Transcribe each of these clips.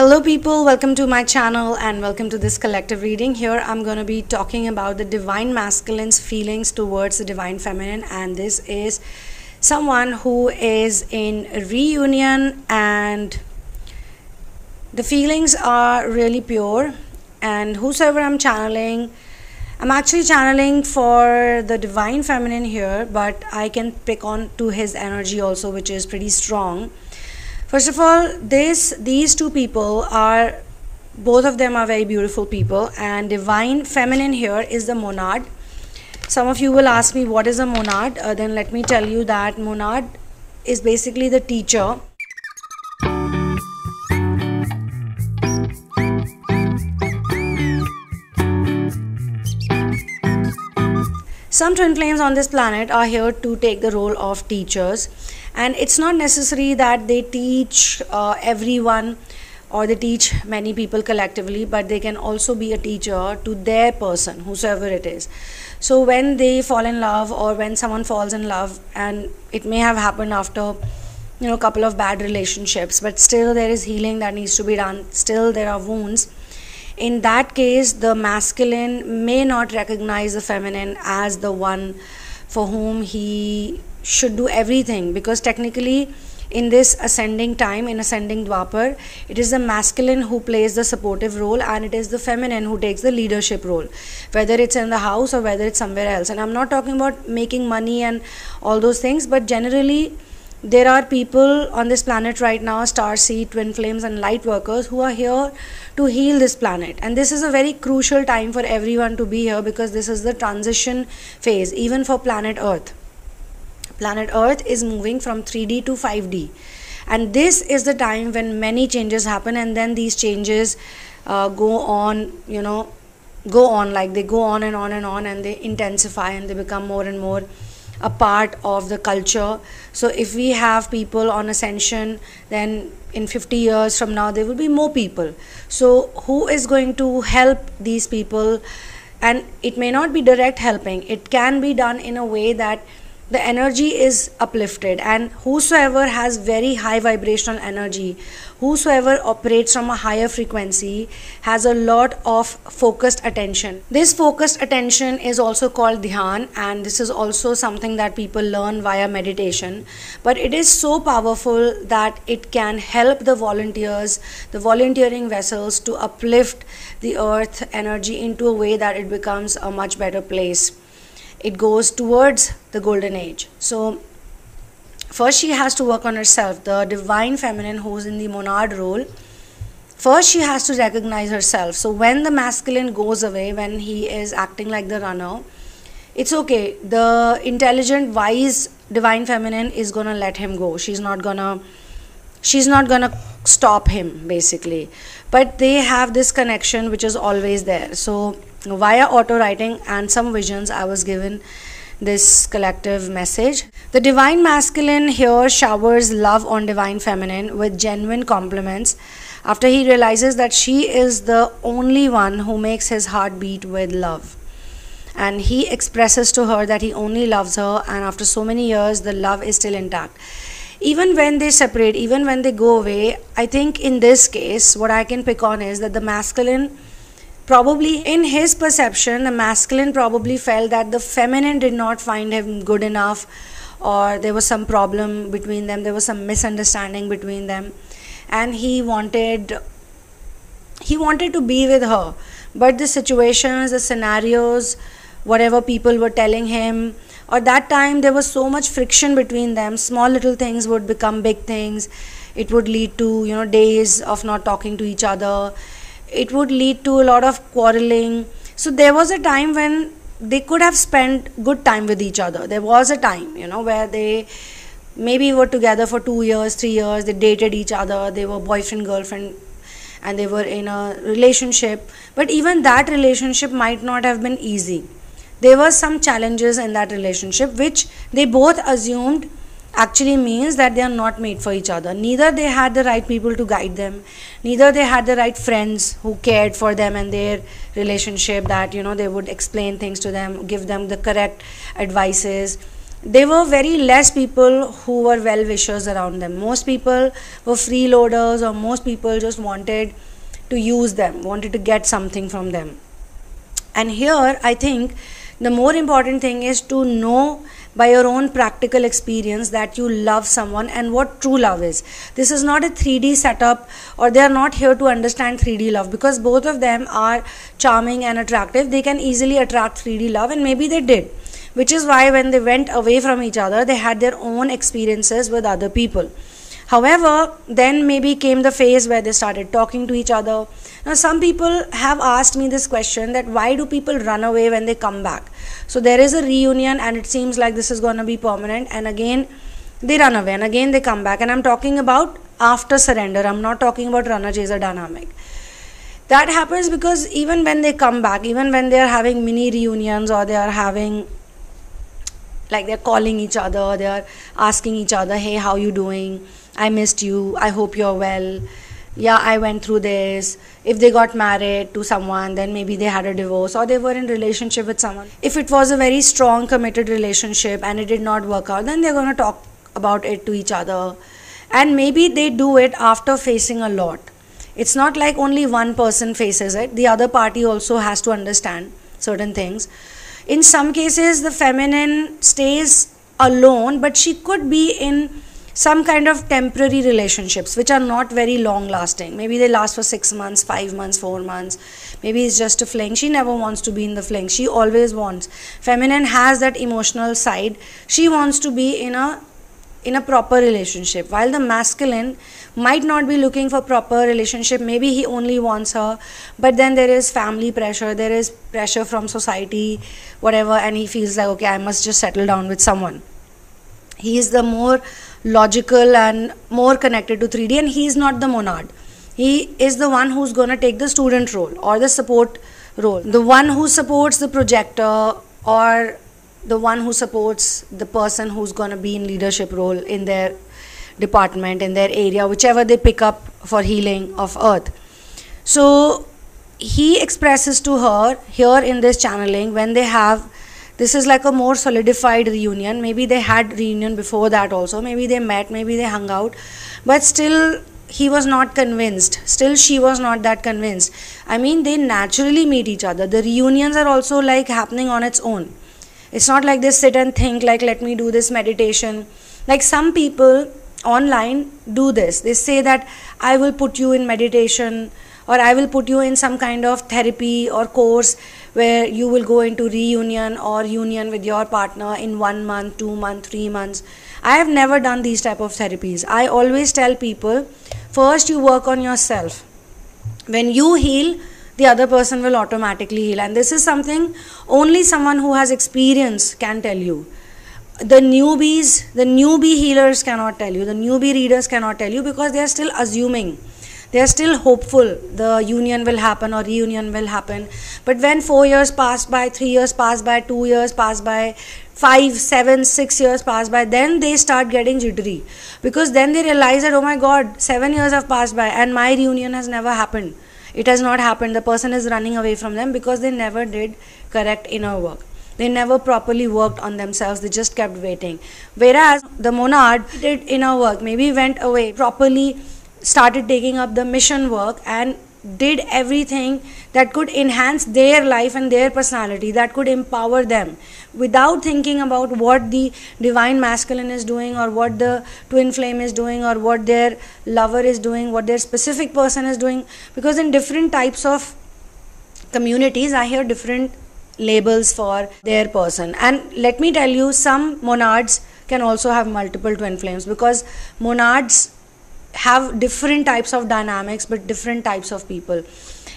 Hello people, welcome to my channel and welcome to this collective reading. Here I'm going to be talking about the divine masculine's feelings towards the divine feminine, and this is someone who is in a reunion and the feelings are really pure. And whosoever I'm actually channeling for the divine feminine here, but I can pick on to his energy also, which is pretty strong. First of all, these two people are, both of them are very beautiful people, and divine feminine here is the monad. Some of you will ask me what is a monad. Then let me tell you that monad is basically the teacher. Some twin flames on this planet are here to take the role of teachers, and it's not necessary that they teach everyone or they teach many people collectively, but they can also be a teacher to their person, whosoever it is. So when they fall in love, or when someone falls in love, and it may have happened after a couple of bad relationships, but still there is healing that needs to be done, still there are wounds. In that case, the masculine may not recognize the feminine as the one for whom he should do everything, because technically in this ascending time, in ascending Dwapar, it is the masculine who plays the supportive role and it is the feminine who takes the leadership role, whether it's in the house or whether it's somewhere else. And I'm not talking about making money and all those things, but generally there are people on this planet right now, starseed, twin flames and light workers, who are here to heal this planet. And this is a very crucial time for everyone to be here, because this is the transition phase, even for planet Earth. Planet Earth is moving from 3D to 5D, and this is the time when many changes happen, and then these changes go on like they go on and on and on, and they intensify and they become more and more a part of the culture. So if we have people on ascension, then in 50 years from now there will be more people. So who is going to help these people? And it may not be direct helping, it can be done in a way that the energy is uplifted, and whosoever has very high vibrational energy, whosoever operates from a higher frequency, has a lot of focused attention. This focused attention is also called dhyan, and this is also something that people learn via meditation, but it is so powerful that it can help the volunteers, the volunteering vessels, to uplift the earth energy into a way that it becomes a much better place. It goes towards the golden age. So first she has to work on herself. The divine feminine, who's in the monad role, first she has to recognize herself. So when the masculine goes away, when he is acting like the runner, it's okay. The intelligent, wise divine feminine is gonna let him go. She's not gonna stop him, basically. But they have this connection which is always there. So via auto writing and some visions, I was given this collective message. The divine masculine here showers love on divine feminine with genuine compliments after he realizes that she is the only one who makes his heart beat with love. And he expresses to her that he only loves her, and after so many years the love is still intact. Even when they separate, even when they go away, I think in this case what I can pick on is that the masculine, probably in his perception, the masculine probably felt that the feminine did not find him good enough, or there was some problem between them, there was some misunderstanding between them, and he wanted to be with her. But the situations, the scenarios, whatever people were telling him, or that time there was so much friction between them, small little things would become big things. It would lead to days of not talking to each other. It would lead to a lot of quarreling. So there was a time when they could have spent good time with each other. There was a time where they maybe were together for 2 years, 3 years, they dated each other, they were boyfriend, girlfriend, and they were in a relationship. But even that relationship might not have been easy. There were some challenges in that relationship which they both assumed actually means that they are not made for each other. Neither they had the right people to guide them, neither they had the right friends who cared for them and their relationship, that they would explain things to them, give them the correct advices. there were very less people who were well wishers around them. Most people were freeloaders, or most people just wanted to use them, wanted to get something from them. And here I think the more important thing is to know by your own practical experience that you love someone and what true love is. This is not a 3D setup, or they are not here to understand 3D love, because both of them are charming and attractive. They can easily attract 3D love, and maybe they did, which is why when they went away from each other, they had their own experiences with other people. However, then maybe came the phase where they started talking to each other. Now, some people have asked me this question, that why do people run away when they come back? So there is a reunion and it seems like this is going to be permanent, and again they run away and again they come back. And I'm talking about after surrender. I'm not talking about runner-chaser dynamic. That happens because even when they come back, even when they are having mini reunions, or they are having, like, they're calling each other, they are asking each other, hey, how you doing? I missed you. I hope you're well. Yeah, I went through this. If they got married to someone, then maybe they had a divorce, or they were in relationship with someone. If it was a very strong, committed relationship and it did not work out, then they're going to talk about it to each other. And maybe they do it after facing a lot. It's not like only one person faces it. The other party also has to understand certain things. In some cases, the feminine stays alone, but she could be in some kind of temporary relationships which are not very long lasting. Maybe they last for 6 months, 5 months, 4 months. Maybe it's just a fling. She never wants to be in the fling. She always wants. Feminine has that emotional side. She wants to be in a proper relationship, while the masculine might not be looking for proper relationship. Maybe he only wants her, but then there is family pressure, there is pressure from society, whatever, and he feels like, okay, I must just settle down with someone. He is the more logical and more connected to 3D, and he is not the monad. He is the one who's going to take the student role or the support role, the one who supports the projector, or the one who supports the person who's going to be in leadership role in their department, in their area, whichever they pick up for healing of earth. So he expresses to her here in this channeling, when they have, this is like a more solidified reunion. Maybe they had reunion before that also. Maybe they met, maybe they hung out. But still, he was not convinced. Still, she was not that convinced. I mean, they naturally meet each other. The reunions are also like happening on its own. It's not like they sit and think, like, let me do this meditation. Like some people online do this. They say that I will put you in meditation, or I will put you in some kind of therapy or course where you will go into reunion or union with your partner in 1 month, 2 months, 3 months. I have never done these type of therapies. I always tell people, first you work on yourself. When you heal, the other person will automatically heal. And this is something only someone who has experience can tell you. The newbie healers cannot tell you. The newbie readers cannot tell you, because they are still assuming. They are still hopeful the union will happen or reunion will happen. But when 4 years pass by, 3 years pass by, 2 years pass by, 5, 7, 6 years pass by, then they start getting jittery. Because then they realize that, oh my God, 7 years have passed by and my reunion has never happened. It has not happened. The person is running away from them because they never did correct inner work. They never properly worked on themselves. They just kept waiting. Whereas the monad did inner work, maybe went away, properly started taking up the mission work and did everything that could enhance their life and their personality, that could empower them, without thinking about what the divine masculine is doing, or what the twin flame is doing, or what their lover is doing, what their specific person is doing. Because in different types of communities, I hear different labels for their person. And let me tell you, some monads can also have multiple twin flames, because monads have different types of dynamics but different types of people.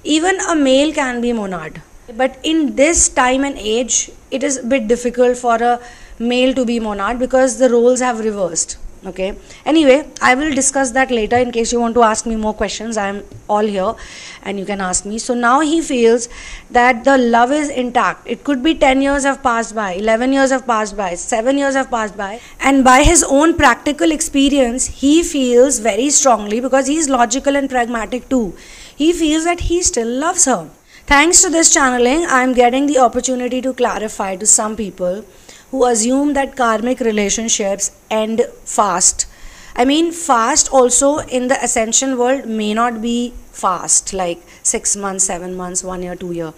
Even a male can be monad, but in this time and age it is a bit difficult for a male to be monad, because the roles have reversed. Okay, anyway, I will discuss that later. In case you want to ask me more questions, I am all here and you can ask me. So now he feels that the love is intact. It could be 10 years have passed by, 11 years have passed by, 7 years have passed by, and by his own practical experience he feels very strongly, because he is logical and pragmatic too, he feels that he still loves her. Thanks to this channeling, I am getting the opportunity to clarify to some people who assume that karmic relationships end fast. I mean, fast also in the ascension world may not be fast, like 6 months, 7 months, 1 year, 2 year.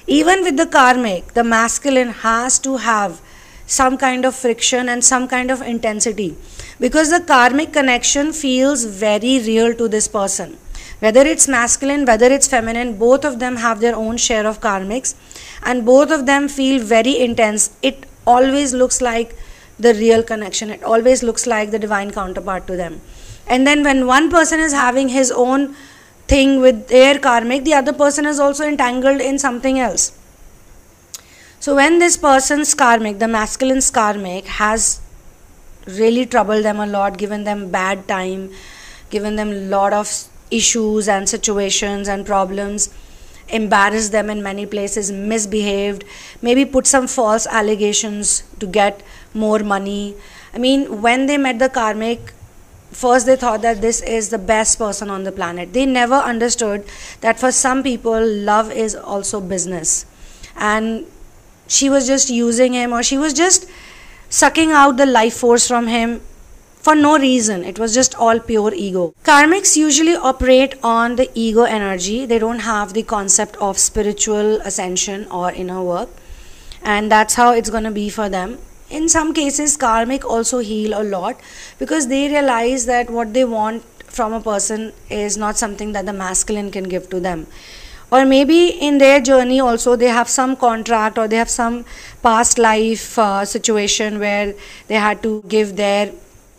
Even with the karmic, the masculine has to have some kind of friction and some kind of intensity, because the karmic connection feels very real to this person. Whether it's masculine, whether it's feminine, both of them have their own share of karmics and both of them feel very intense. It always looks like the real connection, it always looks like the divine counterpart to them. And then when one person is having his own thing with their karmic, the other person is also entangled in something else. So when this person's karmic, the masculine's karmic, has really troubled them a lot, given them bad time, given them a lot of issues and situations and problems, embarrassed them in many places, misbehaved, maybe put some false allegations to get more money. I mean, when they met the karmic, first they thought that this is the best person on the planet. They never understood that for some people, love is also business. And she was just using him, or she was just sucking out the life force from him for no reason. It was just all pure ego. Karmics usually operate on the ego energy. They don't have the concept of spiritual ascension or inner work, and that's how it's going to be for them. In some cases, karmic also heal a lot because they realize that what they want from a person is not something that the masculine can give to them. Or maybe in their journey also they have some contract, or they have some past life situation where they had to give their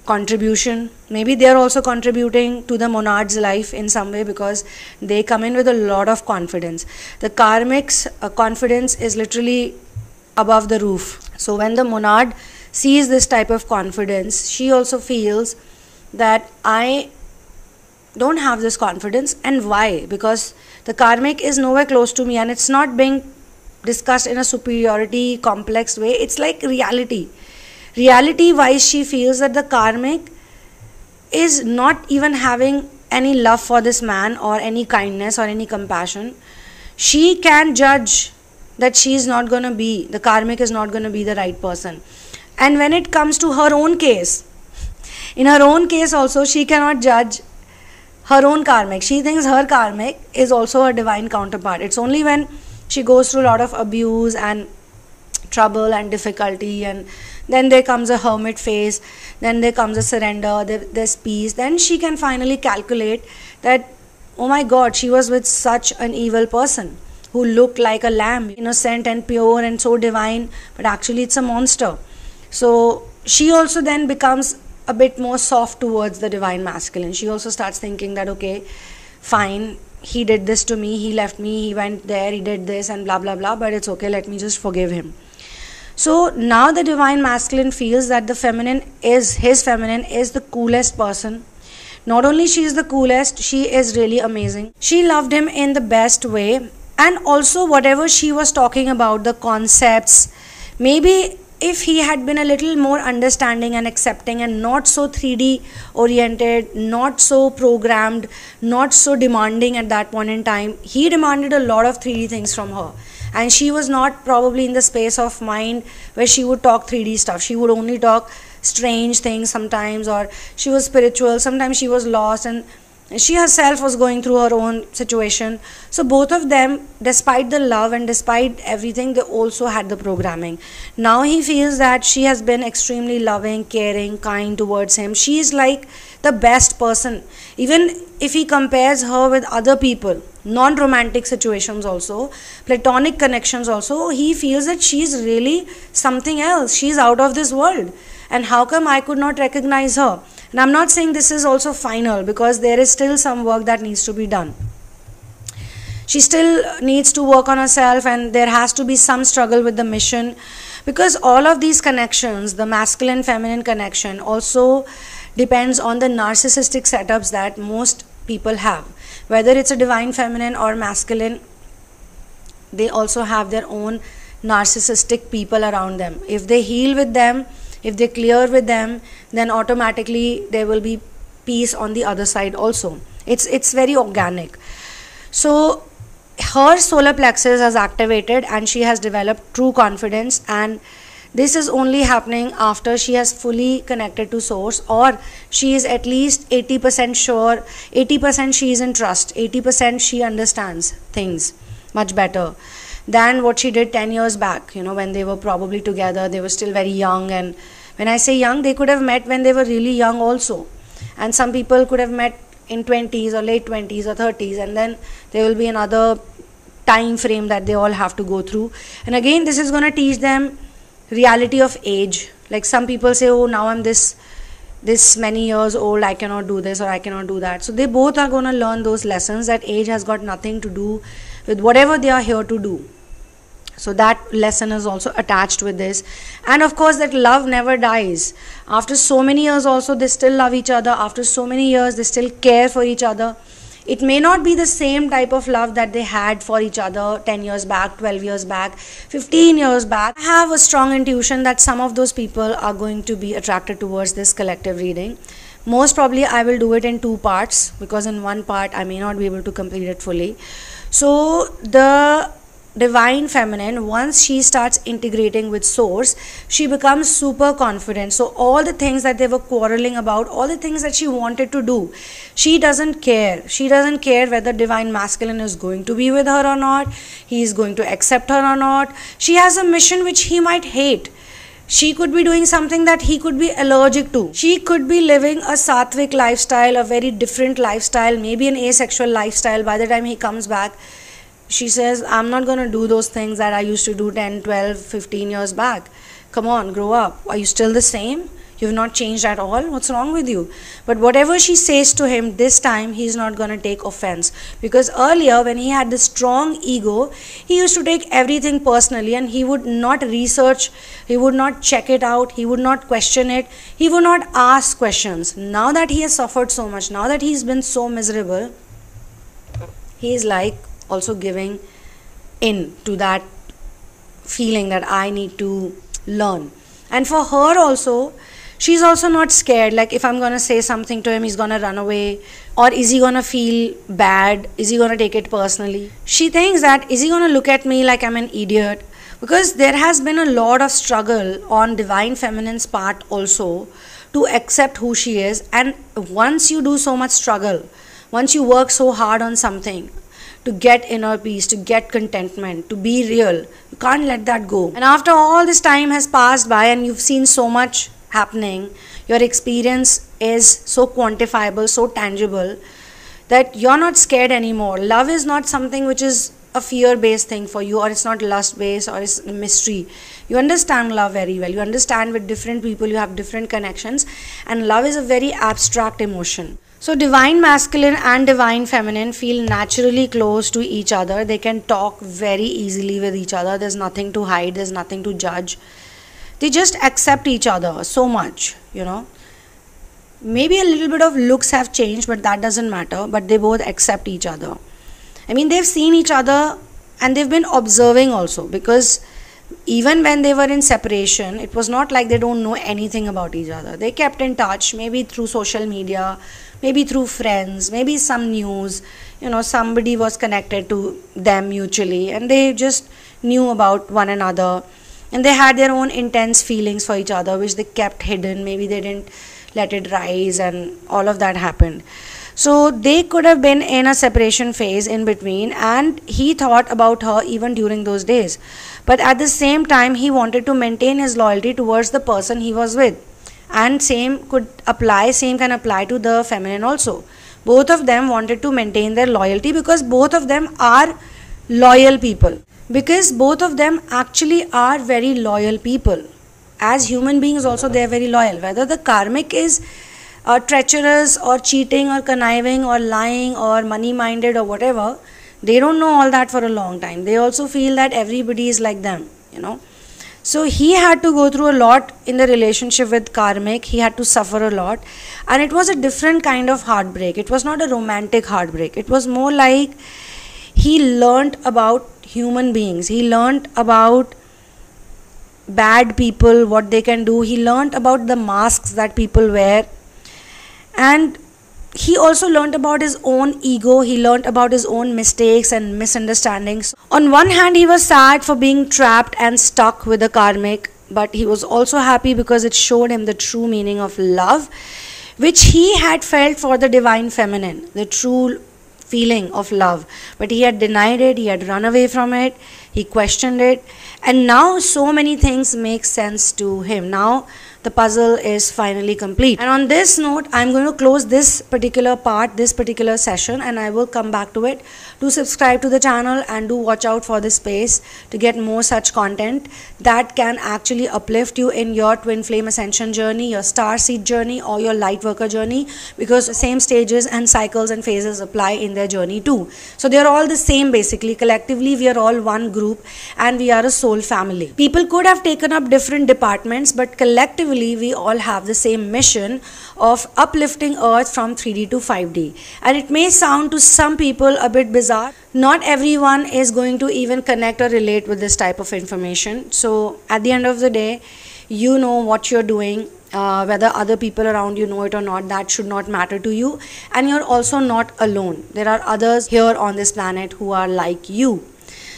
contribution. Maybe they are also contributing to the monad's life in some way, because they come in with a lot of confidence. The karmic's confidence is literally above the roof. So when the monad sees this type of confidence, she also feels that I don't have this confidence. And why? Because the karmic is nowhere close to me, and it's not being discussed in a superiority complex way. It's like reality wise, she feels that the karmic is not even having any love for this man, or any kindness, or any compassion. She can judge that she is not going to be, the karmic is not going to be the right person. And when it comes to her own case, in her own case also, she cannot judge her own karmic. She thinks her karmic is also a divine counterpart. It's only when she goes through a lot of abuse and trouble and difficulty, and then there comes a hermit phase, then there comes a surrender, there's peace, then she can finally calculate that, oh my God, she was with such an evil person who looked like a lamb, innocent and pure and so divine, but actually it's a monster. So she also then becomes a bit more soft towards the divine masculine. She also starts thinking that, okay, fine, he did this to me, he left me, he went there, he did this and blah blah blah, but it's okay, let me just forgive him. So now the divine masculine feels that his feminine is the coolest person. Not only she is the coolest, she is really amazing. She loved him in the best way. And also whatever she was talking about, the concepts, maybe if he had been a little more understanding and accepting and not so 3D oriented, not so programmed, not so demanding at that point in time, he demanded a lot of 3D things from her. And she was not probably in the space of mind where she would talk 3D stuff. She would only talk strange things sometimes, or she was spiritual, sometimes she was lost, and she herself was going through her own situation. So both of them, despite the love and despite everything, they also had the programming. Now he feels that she has been extremely loving, caring, kind towards him. She is like the best person. Even if he compares her with other people, non-romantic situations also, platonic connections also, he feels that she is really something else. She is out of this world. And how come I could not recognize her? And I'm not saying this is also final, because there is still some work that needs to be done. She still needs to work on herself, and there has to be some struggle with the mission, because all of these connections, the masculine feminine connection, also depends on the narcissistic setups that most people have. Whether it's a divine feminine or masculine, they also have their own narcissistic people around them. If they heal with them, if they clear with them, then automatically there will be peace on the other side also. It's very organic. So her solar plexus has activated and she has developed true confidence, and This is only happening after she has fully connected to source, or she is at least 80% sure, 80% she is in trust, 80% she understands things much better than what she did 10 years back, when they were probably together. They were still very young, and when I say young, they could have met when they were really young also, and some people could have met in 20s or late 20s or 30s, and then there will be another time frame that they all have to go through. And again, this is going to teach them reality of age. Like some people say, oh, now I'm this many years old, I cannot do this or I cannot do that. So they both are going to learn those lessons, that age has got nothing to do with whatever they are here to do. So that lesson is also attached with this. And of course, that love never dies. After so many years also, they still love each other. After so many years, they still care for each other. It may not be the same type of love that they had for each other 10 years back, 12 years back, 15 years back. I have a strong intuition that some of those people are going to be attracted towards this collective reading. Most probably I will do it in 2 parts, because in one part I may not be able to complete it fully. So the divine feminine, once she starts integrating with source, she becomes super confident. So all the things that they were quarreling about, all the things that she wanted to do, she doesn't care. She doesn't care whether divine masculine is going to be with her or not, he is going to accept her or not. She has a mission which he might hate. She could be doing something that he could be allergic to. She could be living a sattvic lifestyle, a very different lifestyle, maybe an asexual lifestyle. By the time he comes back, she says, I'm not going to do those things that I used to do 10, 12, 15 years back. Come on, grow up. Are you still the same? You've not changed at all? What's wrong with you? But whatever she says to him, this time he's not going to take offense. Because earlier, when he had this strong ego, he used to take everything personally, and he would not research, he would not check it out, he would not question it, he would not ask questions. Now that he has suffered so much, now that he's been so miserable, he is like also giving in to that feeling that I need to learn. And for her also, she's also not scared, like if I'm going to say something to him, he's going to run away, or is he going to feel bad, is he going to take it personally. She thinks that, is he going to look at me like I'm an idiot? Because there has been a lot of struggle on divine feminine's part also to accept who she is. And once you do so much struggle, once you work so hard on something, to get inner peace, to get contentment, to be real, you can't let that go. And after all this time has passed by and you've seen so much happening, your experience is so quantifiable, so tangible, that you're not scared anymore. Love is not something which is a fear-based thing for you, or it's not lust-based, or it's a mystery. You understand love very well. You understand with different people, you have different connections, and love is a very abstract emotion. So divine masculine and divine feminine feel naturally close to each other. They can talk very easily with each other. There's nothing to hide. There's nothing to judge. They just accept each other so much, Maybe a little bit of looks have changed, but that doesn't matter. But they both accept each other. I mean, they've seen each other and they've been observing also, because even when they were in separation, it was not like they don't know anything about each other. They kept in touch, maybe through social media, maybe through friends, maybe some news, somebody was connected to them mutually, and they just knew about one another, and they had their own intense feelings for each other, which they kept hidden. Maybe they didn't let it rise, and all of that happened. So they could have been in a separation phase in between, and he thought about her even during those days. But at the same time, he wanted to maintain his loyalty towards the person he was with. And same can apply to the feminine also. Both of them wanted to maintain their loyalty, because both of them are loyal people. Because both of them actually are very loyal people. As human beings also, they are very loyal. Whether the karmic is treacherous or cheating or conniving or lying or money minded or whatever, they don't know all that for a long time. They also feel that everybody is like them, So he had to go through a lot in the relationship with karmic. He had to suffer a lot, and it was a different kind of heartbreak. It was not a romantic heartbreak. It was more like he learnt about human beings. He learnt about bad people, what they can do. He learnt about the masks that people wear. And he also learnt about his own ego. He learnt about his own mistakes and misunderstandings. On one hand, he was sad for being trapped and stuck with the karmic, but he was also happy because it showed him the true meaning of love, which he had felt for the divine feminine, the true feeling of love. But he had denied it, he had run away from it, he questioned it, and now so many things make sense to him. Now the puzzle is finally complete. And on this note, I'm going to close this particular part, this particular session, and I will come back to it. Do subscribe to the channel and do watch out for this space to get more such content that can actually uplift you in your twin flame ascension journey, your star seed journey, or your light worker journey, because the same stages and cycles and phases apply in their journey too. So they're all the same basically. Collectively, we are all one group and we are a soul family. People could have taken up different departments, but collectively we all have the same mission of uplifting Earth from 3D to 5D. And it may sound to some people a bit bizarre. Not everyone is going to even connect or relate with this type of information. So at the end of the day, you know what you're doing. Whether other people around you know it or not, that should not matter to you. And you're also not alone. There are others here on this planet who are like you.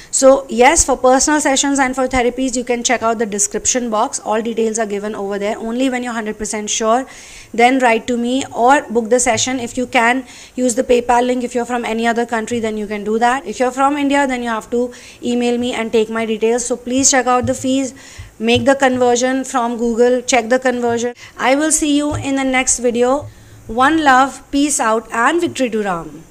So yes, for personal sessions and for therapies, you can check out the description box. All details are given over there. Only when you're 100% sure, then write to me or book the session. If you can, use the PayPal link. If you're from any other country, then you can do that. If you're from India, then you have to email me and take my details. So please check out the fees. Make the conversion from Google. Check the conversion. I will see you in the next video. One love, peace out, and victory to Ram.